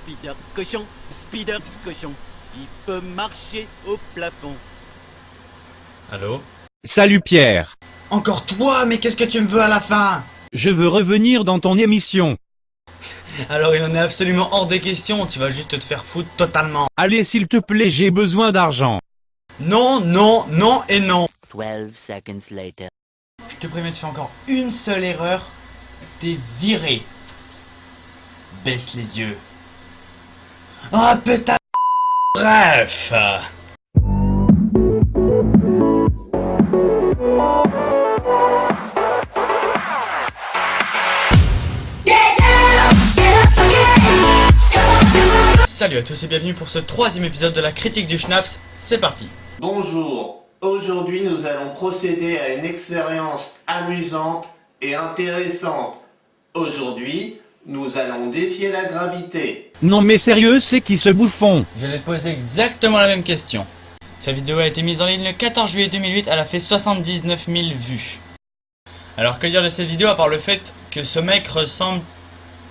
Spider cochon, il peut marcher au plafond. Allô? Salut Pierre. Encore toi, mais qu'est-ce que tu me veux à la fin? Je veux revenir dans ton émission. Alors il en est absolument hors des questions, tu vas juste te faire foutre totalement. Allez s'il te plaît, j'ai besoin d'argent. Non, non, non et non. 12 seconds later. Je te préviens, tu fais encore une seule erreur, t'es viré. Baisse les yeux. Ah putain. Bref. Salut à tous et bienvenue pour ce troisième épisode de la critique du Schnaps, c'est parti. Bonjour, aujourd'hui nous allons procéder à une expérience amusante et intéressante. Aujourd'hui, nous allons défier la gravité. Non mais sérieux, c'est qui ce bouffon? J'allais te poser exactement la même question. Sa vidéo a été mise en ligne le 14 juillet 2008, elle a fait 79 000 vues. Alors que dire de cette vidéo à part le fait que ce mec ressemble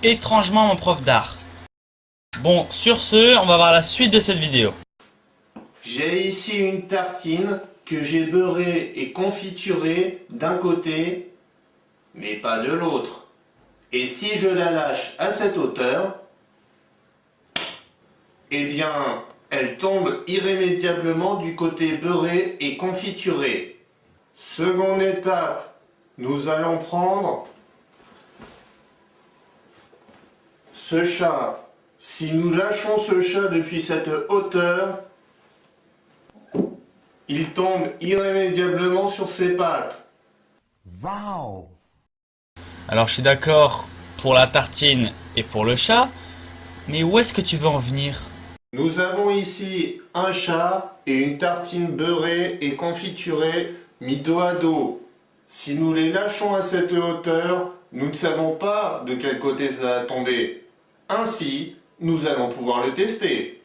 étrangement à mon prof d'art. Bon, sur ce, on va voir la suite de cette vidéo. J'ai ici une tartine que j'ai beurrée et confiturée d'un côté, mais pas de l'autre. Et si je la lâche à cette hauteur, eh bien, elle tombe irrémédiablement du côté beurré et confituré. Seconde étape, nous allons prendre ce chat. Si nous lâchons ce chat depuis cette hauteur, il tombe irrémédiablement sur ses pattes. Wow. Alors je suis d'accord pour la tartine et pour le chat, mais où est-ce que tu veux en venir? Nous avons ici un chat et une tartine beurrée et confiturée mis dos à dos. Si nous les lâchons à cette hauteur, nous ne savons pas de quel côté ça va tomber. Ainsi, nous allons pouvoir le tester.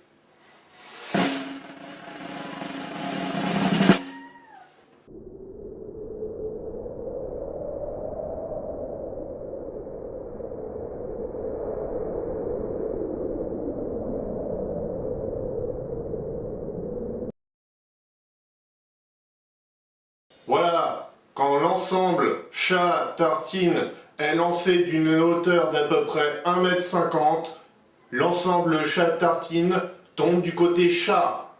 Voilà, quand l'ensemble chat-tartine est lancé d'une hauteur d'à peu près 1,50 m, l'ensemble chat-tartine tombe du côté chat.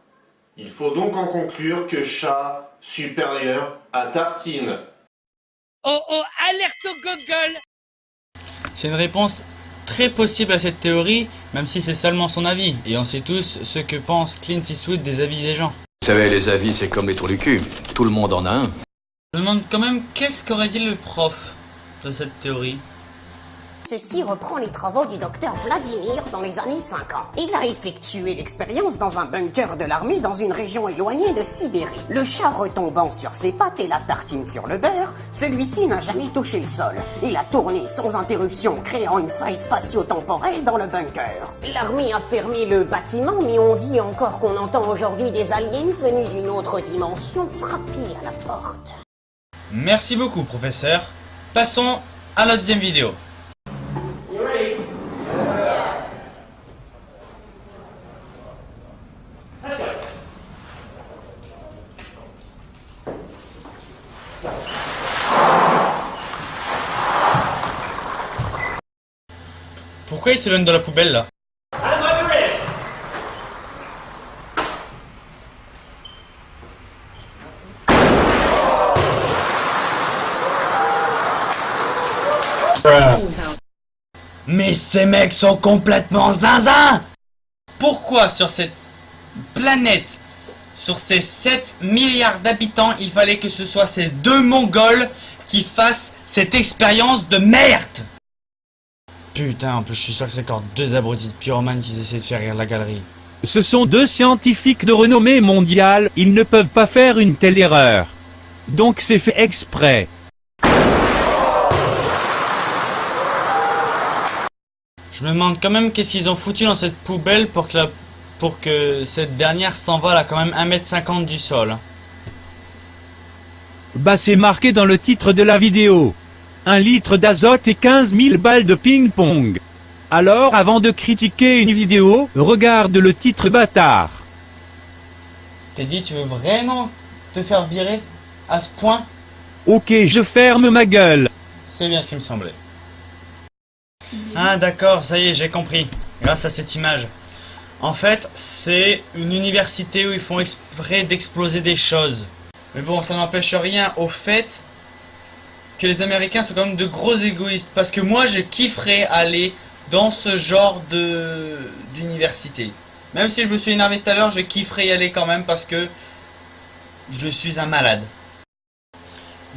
Il faut donc en conclure que chat supérieur à tartine. Oh oh, alerte au Google. C'est une réponse très possible à cette théorie, même si c'est seulement son avis. Et on sait tous ce que pense Clint Eastwood des avis des gens. Vous savez, les avis, c'est comme les trous du cul. Tout le monde en a un. Je me demande quand même qu'est-ce qu'aurait dit le prof de cette théorie. Ceci reprend les travaux du docteur Vladimir dans les années 50. Il a effectué l'expérience dans un bunker de l'armée dans une région éloignée de Sibérie. Le chat retombant sur ses pattes et la tartine sur le beurre, celui-ci n'a jamais touché le sol. Il a tourné sans interruption, créant une faille spatio-temporelle dans le bunker. L'armée a fermé le bâtiment, mais on dit encore qu'on entend aujourd'hui des aliens venus d'une autre dimension frapper à la porte. Merci beaucoup, professeur. Passons à la deuxième vidéo. Pourquoi il s'éloigne de la poubelle là? Mais ces mecs sont complètement zinzin! Pourquoi sur cette planète, sur ces 7 milliards d'habitants, il fallait que ce soit ces deux Mongols qui fassent cette expérience de merde? Putain, en plus je suis sûr que c'est encore deux abrutis de pyromanes qui essaient de faire rire la galerie. Ce sont deux scientifiques de renommée mondiale, ils ne peuvent pas faire une telle erreur. Donc c'est fait exprès. Je me demande quand même qu'est-ce qu'ils ont foutu dans cette poubelle pour que cette dernière s'envole à quand même 1,50 m du sol. Bah c'est marqué dans le titre de la vidéo. 1 litre d'azote et 15 000 balles de ping-pong. Alors avant de critiquer une vidéo, regarde le titre bâtard. Teddy, tu veux vraiment te faire virer à ce point? Ok, je ferme ma gueule. C'est bien ce qui me semblait. Ah d'accord, ça y est, j'ai compris. Grâce à cette image. En fait, c'est une université où ils font exprès d'exploser des choses. Mais bon, ça n'empêche rien au fait que les Américains sont quand même de gros égoïstes. Parce que moi, je kifferais aller dans ce genre d'université. Même si je me suis énervé tout à l'heure, je kifferais y aller quand même parce que je suis un malade.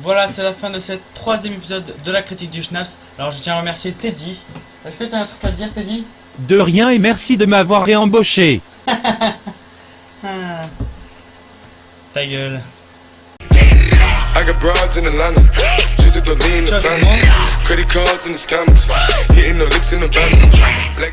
Voilà, c'est la fin de ce 3e épisode de la critique du Schnaps. Alors je tiens à remercier Teddy. Est-ce que tu as un truc à dire, Teddy? De rien et merci de m'avoir réembauché. Ta gueule. I got broads in Atlanta, just at the lean, the family. Credit cards in the scammers, hitting the licks in the van. Black